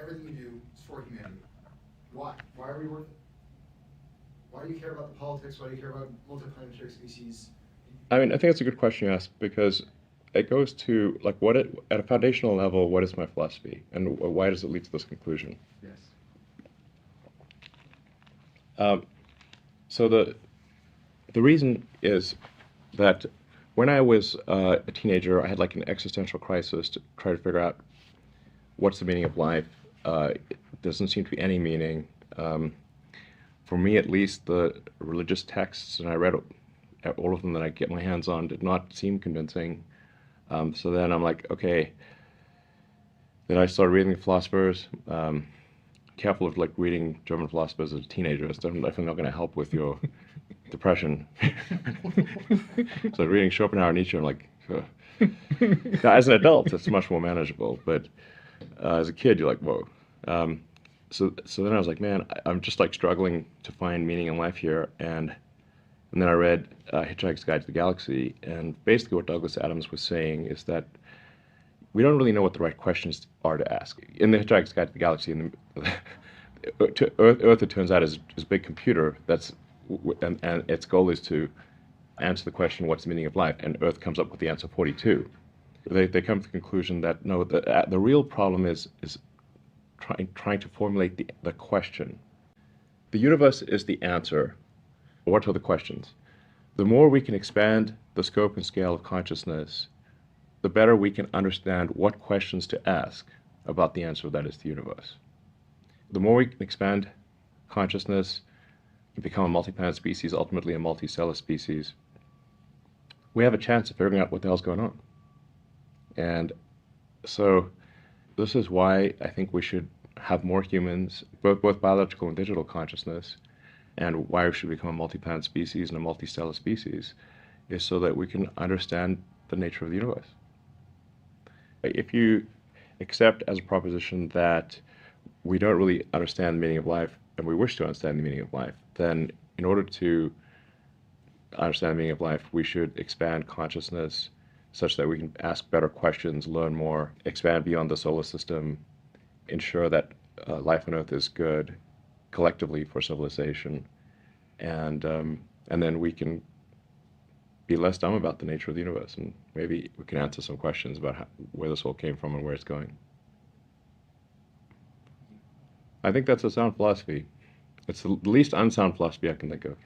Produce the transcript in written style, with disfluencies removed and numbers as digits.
everything you do is for humanity. Why? Why are we worth it? Why do you care about the politics? Why do you care about multiplanetary species? I mean, I think it's a good question you ask because it goes to like at a foundational level, what is my philosophy and why does it lead to this conclusion? Yes. So the reason is that when I was a teenager, I had like an existential crisis to try to figure out what's the meaning of life. It doesn't seem to be any meaning. For me, at least, the religious texts, and I read all of them that I get my hands on, did not seem convincing. So then I'm like, okay. Then I started reading the philosophers. Careful of like reading German philosophers as a teenager. It's definitely not going to help with your depression. So reading Schopenhauer and Nietzsche, I'm like, ugh. Now, as an adult, it's much more manageable. But as a kid, you're like, whoa. So then I was like, man, I'm just like struggling to find meaning in life here. And then I read Hitchhiker's Guide to the Galaxy. And basically what Douglas Adams was saying is that we don't really know what the right questions are to ask. In the Hitchhiker's Guide to the Galaxy, Earth, it turns out, is a big computer and its goal is to answer the question, what's the meaning of life? And Earth comes up with the answer 42. They come to the conclusion that no, the real problem is trying to formulate the question. The universe is the answer. What are the questions? The more we can expand the scope and scale of consciousness, the better we can understand what questions to ask about the answer that is the universe. The more we can expand consciousness and become a multi-planet species, ultimately a multicellular species, we have a chance of figuring out what the hell's going on. And so this is why I think we should have more humans, both biological and digital consciousness, and why we should become a multi-planet species and a multicellular species, is so that we can understand the nature of the universe. If you accept as a proposition that we don't really understand the meaning of life and we wish to understand the meaning of life, then in order to understand the meaning of life, we should expand consciousness such that we can ask better questions, learn more, expand beyond the solar system, ensure that life on Earth is good collectively for civilization, and then we can be less dumb about the nature of the universe, and maybe we can answer some questions about where this all came from and where it's going. I think that's a sound philosophy. It's the least unsound philosophy I can think of.